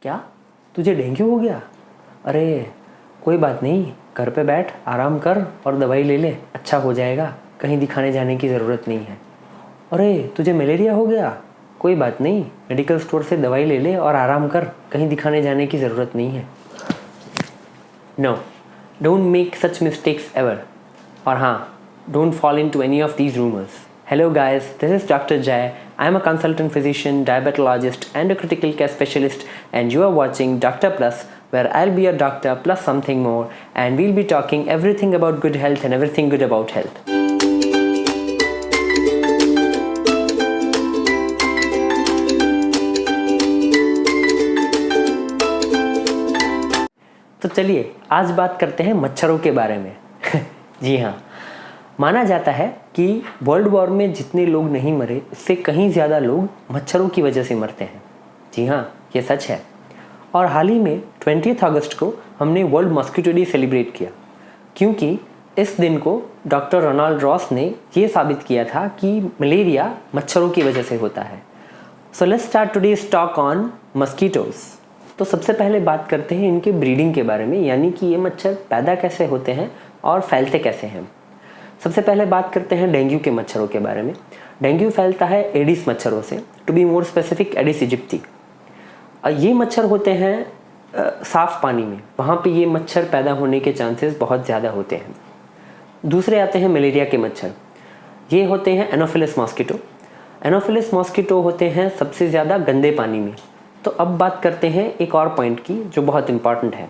क्या तुझे डेंगू हो गया? अरे कोई बात नहीं, घर पे बैठ, आराम कर और दवाई ले ले, अच्छा हो जाएगा, कहीं दिखाने जाने की ज़रूरत नहीं है। अरे तुझे मलेरिया हो गया? कोई बात नहीं, मेडिकल स्टोर से दवाई ले ले और आराम कर, कहीं दिखाने जाने की ज़रूरत नहीं है। No, don't make such mistakes ever. और हाँ, don't fall into any of these rumors. Hello guys, this is Dr. Jai. I am a consultant physician, diabetologist and a critical care specialist, and you are watching Doctor Plus, where I'll be a doctor plus something more, and we'll be talking everything about good health and everything good about health. तो चलिए आज बात करते हैं मच्छरों के बारे में। जी हाँ, माना जाता है कि वर्ल्ड वॉर में जितने लोग नहीं मरे उससे कहीं ज़्यादा लोग मच्छरों की वजह से मरते हैं। जी हाँ, ये सच है। और हाल ही में 20 अगस्त को हमने वर्ल्ड मॉस्किटो डे सेलिब्रेट किया, क्योंकि इस दिन को डॉक्टर रोनाल्ड रॉस ने ये साबित किया था कि मलेरिया मच्छरों की वजह से होता है। So let's start today's talk on mosquitoes. तो सबसे पहले बात करते हैं इनके ब्रीडिंग के बारे में, यानी कि ये मच्छर पैदा कैसे होते हैं और फैलते कैसे हैं। सबसे पहले बात करते हैं डेंगू के मच्छरों के बारे में। डेंगू फैलता है एडिस मच्छरों से, to be more specific Aedes aegypti. ये मच्छर होते हैं साफ़ पानी में, वहाँ पे ये मच्छर पैदा होने के चांसेस बहुत ज़्यादा होते हैं। दूसरे आते हैं मलेरिया के मच्छर। ये होते हैं एनोफिलस मॉस्किटो। एनोफिलस मॉस्किटो होते हैं सबसे ज़्यादा गंदे पानी में। तो अब बात करते हैं एक और पॉइंट की जो बहुत इम्पॉर्टेंट है।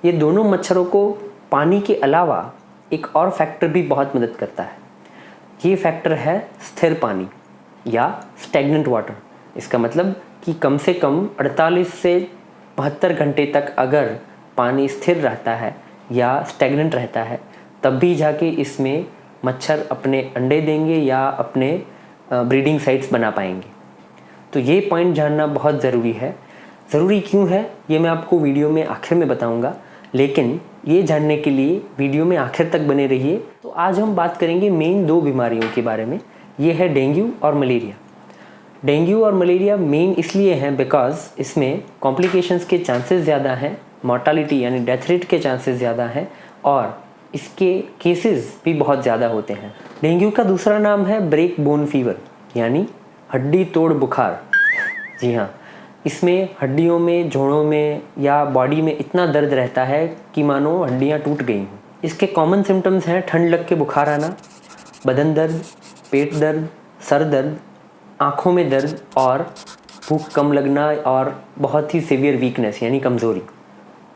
ये दोनों मच्छरों को पानी के अलावा एक और फैक्टर भी बहुत मदद करता है। ये फैक्टर है स्थिर पानी या स्टैग्नेंट वाटर। इसका मतलब कि कम से कम 48 से 72 घंटे तक अगर पानी स्थिर रहता है या स्टैग्नेंट रहता है, तब भी जाके इसमें मच्छर अपने अंडे देंगे या अपने ब्रीडिंग साइट्स बना पाएंगे। तो ये पॉइंट जानना बहुत ज़रूरी है। ज़रूरी क्यों है ये मैं आपको वीडियो में आखिर में बताऊंगा, लेकिन ये जानने के लिए वीडियो में आखिर तक बने रहिए। तो आज हम बात करेंगे मेन दो बीमारियों के बारे में। ये है डेंगू और मलेरिया। डेंगू और मलेरिया मेन इसलिए हैं बिकॉज इसमें कॉम्प्लिकेशंस के चांसेस ज़्यादा हैं, मोर्टालिटी यानी डेथ रेट के चांसेस ज़्यादा हैं और इसके केसेस भी बहुत ज़्यादा होते हैं। डेंगू का दूसरा नाम है ब्रेक बोन फीवर यानी हड्डी तोड़ बुखार। जी हाँ, इसमें हड्डियों में, जोड़ों में या बॉडी में इतना दर्द रहता है कि मानो हड्डियाँ टूट गई हों। इसके कॉमन सिम्टम्स हैं ठंड लग के बुखार आना, बदन दर्द, पेट दर्द, सर दर्द, आँखों में दर्द और भूख कम लगना और बहुत ही सीवियर वीकनेस यानी कमज़ोरी।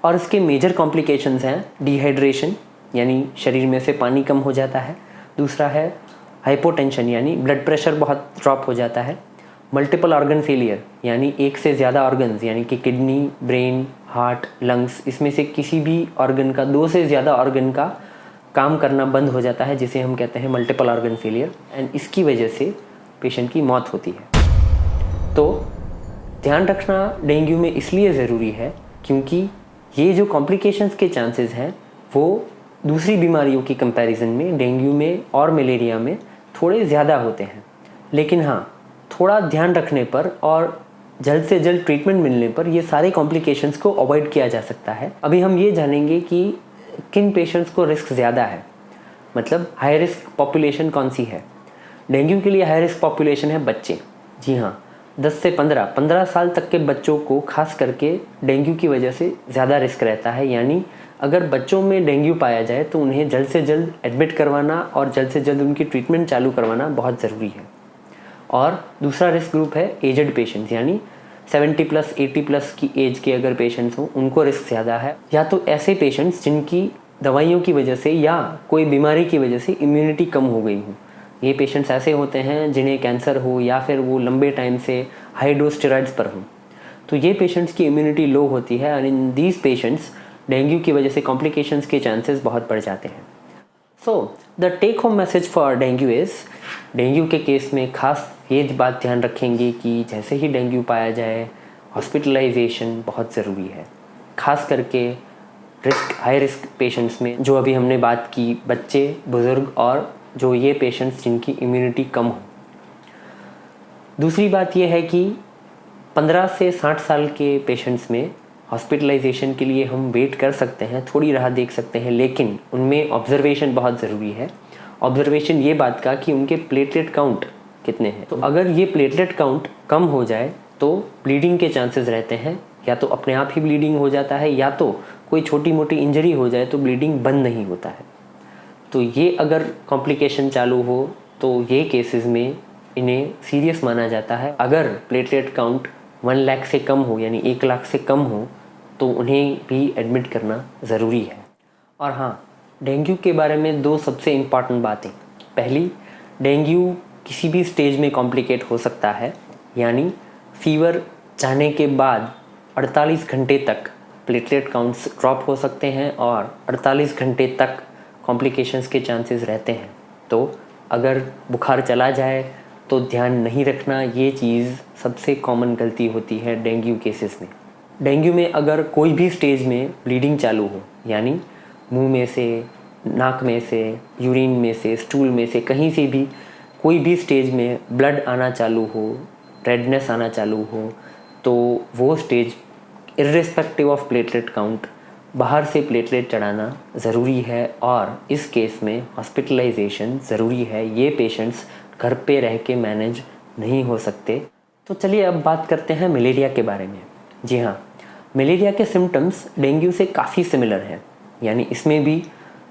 और इसके मेजर कॉम्प्लिकेशंस हैं डिहाइड्रेशन यानी शरीर में से पानी कम हो जाता है। दूसरा है हाइपोटेंशन यानी ब्लड प्रेशर बहुत ड्रॉप हो जाता है। मल्टीपल ऑर्गन फेलियर यानी एक से ज़्यादा ऑर्गन्स यानी कि किडनी, ब्रेन, हार्ट, लंग्स, इसमें से किसी भी ऑर्गन का, 2 से ज़्यादा ऑर्गन का काम करना बंद हो जाता है, जिसे हम कहते हैं मल्टीपल ऑर्गन फेलियर, एंड इसकी वजह से पेशेंट की मौत होती है। तो ध्यान रखना डेंगू में इसलिए ज़रूरी है क्योंकि ये जो कॉम्प्लिकेशंस के चांसेस हैं वो दूसरी बीमारियों की कंपैरिजन में डेंगू में और मलेरिया में थोड़े ज़्यादा होते हैं। लेकिन हाँ, थोड़ा ध्यान रखने पर और जल्द से जल्द ट्रीटमेंट मिलने पर ये सारे कॉम्प्लिकेशंस को अवॉइड किया जा सकता है। अभी हम ये जानेंगे कि किन पेशेंट्स को रिस्क ज़्यादा है, मतलब हाई रिस्क पॉपुलेशन कौन सी है। डेंगू के लिए हाई रिस्क पॉपुलेशन है बच्चे। जी हाँ, 10 से 15 साल तक के बच्चों को खास करके डेंगू की वजह से ज़्यादा रिस्क रहता है। यानी अगर बच्चों में डेंगू पाया जाए तो उन्हें जल्द से जल्द एडमिट करवाना और जल्द से जल्द उनकी ट्रीटमेंट चालू करवाना बहुत ज़रूरी है। और दूसरा रिस्क ग्रुप है एजड पेशेंट्स, यानी 70 प्लस 80 प्लस की एज के अगर पेशेंट्स हों उनको रिस्क ज़्यादा है। या तो ऐसे पेशेंट्स जिनकी दवाइयों की वजह से या कोई बीमारी की वजह से इम्यूनिटी कम हो गई हो। ये पेशेंट्स ऐसे होते हैं जिन्हें कैंसर हो या फिर वो लंबे टाइम से हाई डोज स्टेरॉइड्स पर हों। तो ये पेशेंट्स की इम्यूनिटी लो होती है और इन दीज पेशेंट्स डेंगू की वजह से कॉम्प्लिकेशंस के चांसेस बहुत बढ़ जाते हैं। So the take home message for dengue is, dengue के केस में खास ये बात ध्यान रखेंगे कि जैसे ही डेंगू पाया जाए हॉस्पिटलाइजेशन बहुत ज़रूरी है, खास करके हाई रिस्क पेशेंट्स में, जो अभी हमने बात की, बच्चे, बुज़ुर्ग और जो ये पेशेंट्स जिनकी इम्यूनिटी कम हो। दूसरी बात ये है कि 15 से 60 साल के पेशेंट्स में हॉस्पिटलाइजेशन के लिए हम वेट कर सकते हैं, थोड़ी राह देख सकते हैं, लेकिन उनमें ऑब्जर्वेशन बहुत ज़रूरी है। ऑब्जर्वेशन ये बात का कि उनके प्लेटलेट काउंट कितने हैं। तो अगर ये प्लेटलेट काउंट कम हो जाए तो ब्लीडिंग के चांसेस रहते हैं, या तो अपने आप ही ब्लीडिंग हो जाता है, या तो कोई छोटी मोटी इंजरी हो जाए तो ब्लीडिंग बंद नहीं होता है। तो ये अगर कॉम्प्लिकेशन चालू हो तो ये केसेस में इन्हें सीरियस माना जाता है। अगर प्लेटलेट काउंट 1 लाख से कम हो, यानी 1 लाख से कम हो, तो उन्हें भी एडमिट करना ज़रूरी है। और हाँ, डेंगू के बारे में 2 सबसे इम्पॉर्टेंट बातें। पहली, डेंगू किसी भी स्टेज में कॉम्प्लिकेट हो सकता है, यानी फीवर जाने के बाद 48 घंटे तक प्लेटलेट काउंट्स ड्रॉप हो सकते हैं और 48 घंटे तक कॉम्प्लिकेशंस के चांसेस रहते हैं। तो अगर बुखार चला जाए तो ध्यान नहीं रखना, ये चीज़ सबसे कॉमन गलती होती है डेंगू केसेस में। डेंगू में अगर कोई भी स्टेज में ब्लीडिंग चालू हो, यानी मुंह में से, नाक में से, यूरिन में से, स्टूल में से, कहीं से भी कोई भी स्टेज में ब्लड आना चालू हो, रेडनेस आना चालू हो, तो वो stage irrespective of platelet count बाहर से प्लेटलेट चढ़ाना ज़रूरी है और इस केस में हॉस्पिटलाइजेशन ज़रूरी है। ये पेशेंट्स घर पे रह के मैनेज नहीं हो सकते। तो चलिए अब बात करते हैं मलेरिया के बारे में। जी हाँ, मलेरिया के सिम्टम्स डेंगू से काफ़ी सिमिलर हैं, यानी इसमें भी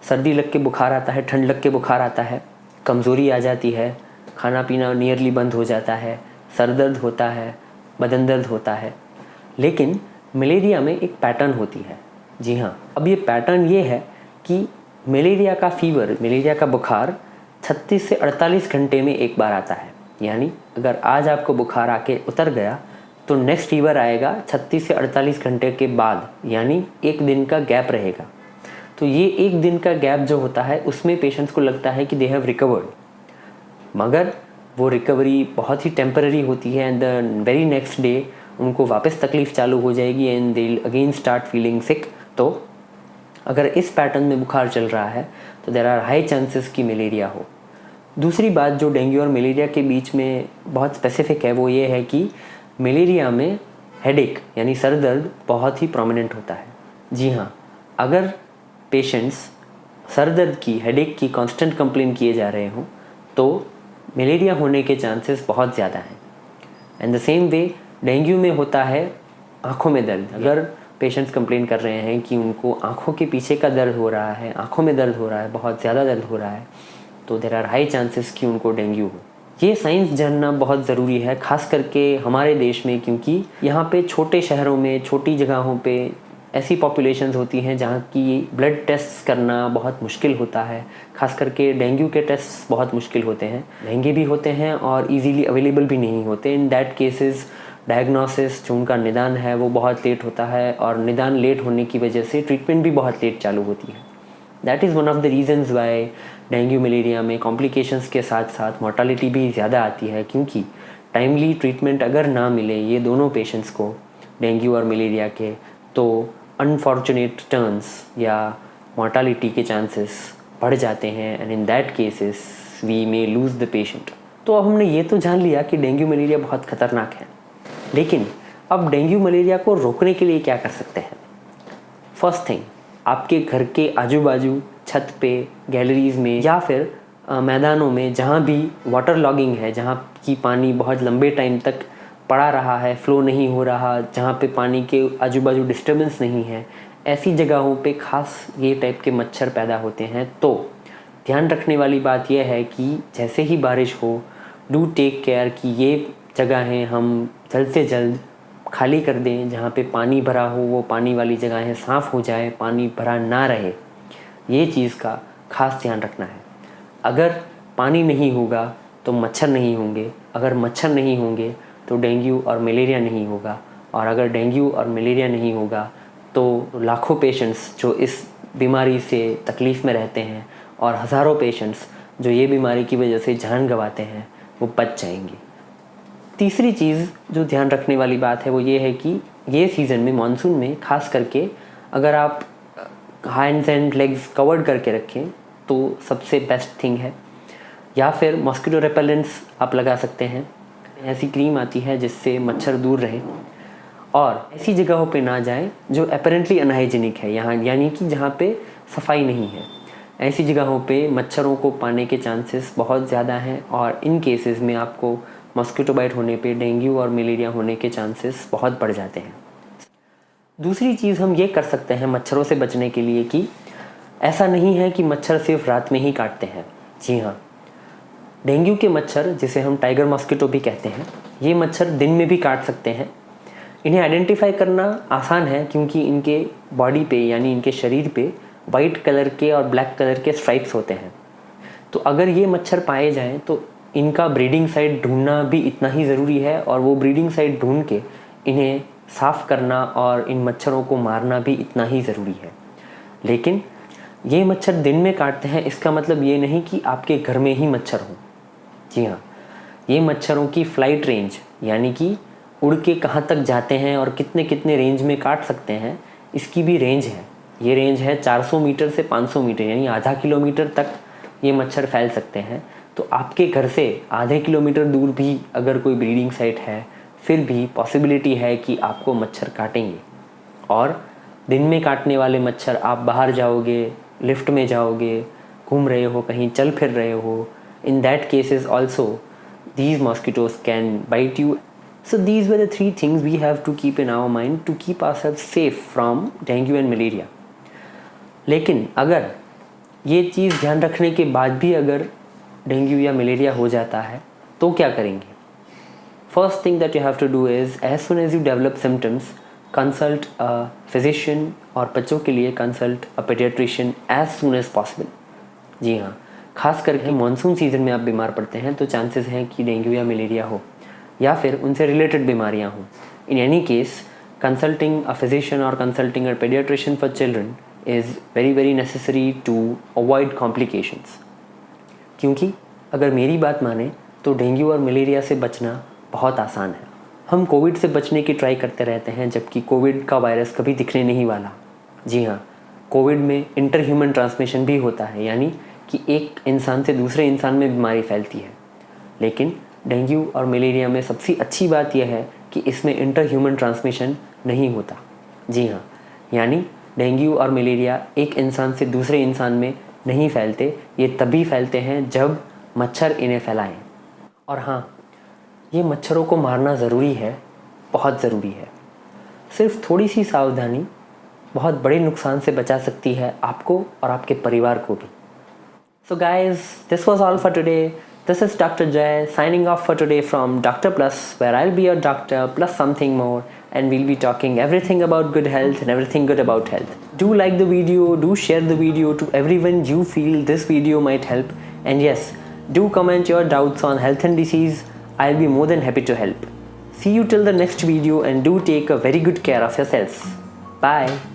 सर्दी लग के बुखार आता है, ठंड लग के बुखार आता है, कमज़ोरी आ जाती है, खाना पीना नियरली बंद हो जाता है, सर दर्द होता है, बदन दर्द होता है। लेकिन मलेरिया में एक पैटर्न होती है। जी हाँ, अब ये पैटर्न ये है कि मलेरिया का फीवर, मलेरिया का बुखार 36 से 48 घंटे में एक बार आता है। यानी अगर आज आपको बुखार आके उतर गया तो नेक्स्ट फीवर आएगा 36 से 48 घंटे के बाद, यानी एक दिन का गैप रहेगा। तो ये एक दिन का गैप जो होता है उसमें पेशेंट्स को लगता है कि दे हैव रिकवर्ड, मगर वो रिकवरी बहुत ही टेम्पररी होती है and the very next day उनको वापस तकलीफ़ चालू हो जाएगी and they again start feeling सिक। तो अगर इस पैटर्न में बुखार चल रहा है तो देयर आर हाई चांसेस कि मलेरिया हो। दूसरी बात जो डेंगू और मलेरिया के बीच में बहुत स्पेसिफिक है वो ये है कि मलेरिया में हेडेक यानी सर दर्द बहुत ही प्रोमिनेंट होता है। जी हाँ, अगर पेशेंट्स सर दर्द की, हेडेक की कांस्टेंट कंप्लेन किए जा रहे हों तो मलेरिया होने के चांसेस बहुत ज़्यादा हैं। And the same way dengue में होता है आँखों में दर्द। अगर पेशेंट्स कंप्लेन कर रहे हैं कि उनको आँखों के पीछे का दर्द हो रहा है, आँखों में दर्द हो रहा है, बहुत ज़्यादा दर्द हो रहा है, तो देयर आर हाई चांसेस कि उनको डेंगू हो। ये साइंस जानना बहुत ज़रूरी है, खास करके हमारे देश में, क्योंकि यहाँ पे छोटे शहरों में, छोटी जगहों पे ऐसी पॉपुलेशंस होती हैं जहाँ की ब्लड टेस्ट करना बहुत मुश्किल होता है। खास करके डेंगू के टेस्ट बहुत मुश्किल होते हैं, महंगे भी होते हैं और इजीली अवेलेबल भी नहीं होते। इन दैट केसेस डायग्नोसिस, जो उनका निदान है, वो बहुत लेट होता है और निदान लेट होने की वजह से ट्रीटमेंट भी बहुत लेट चालू होती है। That is one of the reasons Y dengue malaria में कॉम्प्लिकेशंस के साथ साथ मोर्टालिटी भी ज़्यादा आती है, क्योंकि टाइमली ट्रीटमेंट अगर ना मिले ये दोनों पेशेंट्स को, डेंगू और मलेरिया के, तो अनफॉर्चुनेट टर्न्स या मोर्टालिटी के चांसेस बढ़ जाते हैं and in that cases we may lose the patient. तो अब हमने ये तो जान लिया कि डेंगू मलेरिया बहुत ख़तरनाक है, लेकिन अब डेंगू मलेरिया को रोकने के लिए क्या कर सकते हैं? फर्स्ट थिंग, आपके घर के आजू बाजू, छत पे, गैलरीज़ में या फिर मैदानों में जहाँ भी वाटर लॉगिंग है, जहाँ की पानी बहुत लंबे टाइम तक पड़ा रहा है, फ्लो नहीं हो रहा, जहाँ पे पानी के आजू बाजू डिस्टर्बेंस नहीं है, ऐसी जगहों पे खास ये टाइप के मच्छर पैदा होते हैं। तो ध्यान रखने वाली बात यह है कि जैसे ही बारिश हो, डू टेक केयर कि ये जगहें हम जल्द से जल्द खाली कर दें। जहाँ पे पानी भरा हो वो पानी वाली जगहें साफ़ हो जाए, पानी भरा ना रहे, ये चीज़ का खास ध्यान रखना है। अगर पानी नहीं होगा तो मच्छर नहीं होंगे, अगर मच्छर नहीं होंगे तो डेंगू और मलेरिया नहीं होगा, और अगर डेंगू और मलेरिया नहीं होगा तो लाखों पेशेंट्स जो इस बीमारी से तकलीफ़ में रहते हैं और हज़ारों पेशेंट्स जो ये बीमारी की वजह से जान गंवाते हैं वो बच जाएंगे। तीसरी चीज़ जो ध्यान रखने वाली बात है वो ये है कि ये सीज़न में, मानसून में खास करके, अगर आप हैंड्स एंड लेग्स कवर्ड करके रखें तो सबसे बेस्ट थिंग है, या फिर मॉस्किटो रिपेलेंट्स आप लगा सकते हैं, ऐसी क्रीम आती है जिससे मच्छर दूर रहे और ऐसी जगहों पे ना जाएं जो अपेरेंटली अनहाइजीनिक है, यहाँ यानी कि जहाँ पे सफाई नहीं है। ऐसी जगहों पे मच्छरों को पाने के चांसेस बहुत ज़्यादा हैं और इन केसेस में आपको मॉस्किटो बाइट होने पे डेंगू और मलेरिया होने के चांसेस बहुत बढ़ जाते हैं। दूसरी चीज़ हम ये कर सकते हैं मच्छरों से बचने के लिए कि ऐसा नहीं है कि मच्छर सिर्फ रात में ही काटते हैं। जी हाँ, डेंगू के मच्छर, जिसे हम टाइगर मॉस्किटो भी कहते हैं, ये मच्छर दिन में भी काट सकते हैं। इन्हें आइडेंटिफाई करना आसान है क्योंकि इनके बॉडी पे यानी इनके शरीर पे वाइट कलर के और ब्लैक कलर के स्ट्राइप्स होते हैं। तो अगर ये मच्छर पाए जाएं तो इनका ब्रीडिंग साइट ढूंढना भी इतना ही ज़रूरी है और वो ब्रीडिंग साइट ढूंढ के इन्हें साफ़ करना और इन मच्छरों को मारना भी इतना ही ज़रूरी है। लेकिन ये मच्छर दिन में काटते हैं, इसका मतलब ये नहीं कि आपके घर में ही मच्छर हों। जी हाँ, ये मच्छरों की फ़्लाइट रेंज यानी कि उड़ के कहाँ तक जाते हैं और कितने कितने रेंज में काट सकते हैं, इसकी भी रेंज है। ये रेंज है 400 मीटर से 500 मीटर यानी आधा किलोमीटर तक ये मच्छर फैल सकते हैं। तो आपके घर से आधे किलोमीटर दूर भी अगर कोई ब्रीडिंग साइट है, फिर भी पॉसिबिलिटी है कि आपको मच्छर काटेंगे। और दिन में काटने वाले मच्छर, आप बाहर जाओगे, लिफ्ट में जाओगे, घूम रहे हो, कहीं चल फिर रहे हो, in that cases also these mosquitoes can bite you. So these were the 3 things we have to keep in our mind to keep ourselves safe from dengue and malaria. लेकिन अगर ये चीज़ ध्यान रखने के बाद भी अगर डेंगू या मलेरिया हो जाता है तो क्या करेंगे? First thing that you have to do is as soon as you develop symptoms, consult a physician और बच्चों के लिए consult a pediatrician as soon as possible. जी हाँ, खास करके मानसून सीज़न में आप बीमार पड़ते हैं तो चांसेस हैं कि डेंगू या मलेरिया हो या फिर उनसे रिलेटेड बीमारियां हों। In any case consulting a physician और consulting a paediatrician for children is very necessary to avoid complications. क्योंकि अगर मेरी बात माने तो डेंगू और मलेरिया से बचना बहुत आसान है। हम कोविड से बचने की ट्राई करते रहते हैं जबकि कोविड का वायरस कभी दिखने नहीं वाला। जी हाँ, कोविड में इंटर ह्यूमन ट्रांसमिशन भी होता है, यानी कि एक इंसान से दूसरे इंसान में बीमारी फैलती है। लेकिन डेंगू और मलेरिया में सबसे अच्छी बात यह है कि इसमें इंटर ह्यूमन ट्रांसमिशन नहीं होता। जी हाँ, यानी डेंगू और मलेरिया एक इंसान से दूसरे इंसान में नहीं फैलते, ये तभी फैलते हैं जब मच्छर इन्हें फैलाएं। और हाँ, ये मच्छरों को मारना ज़रूरी है, बहुत ज़रूरी है। सिर्फ थोड़ी सी सावधानी बहुत बड़े नुकसान से बचा सकती है आपको और आपके परिवार को भी। So guys, this was all for today. This is Dr. Jay signing off for today from Dr. Plus, where I'll be your doctor plus something more, and we'll be talking everything about good health and everything good about health. Do like the video, do share the video to everyone you feel this video might help, and yes, do comment your doubts on health and disease. I'll be more than happy to help. See you till the next video and do take a very good care of yourselves. Bye.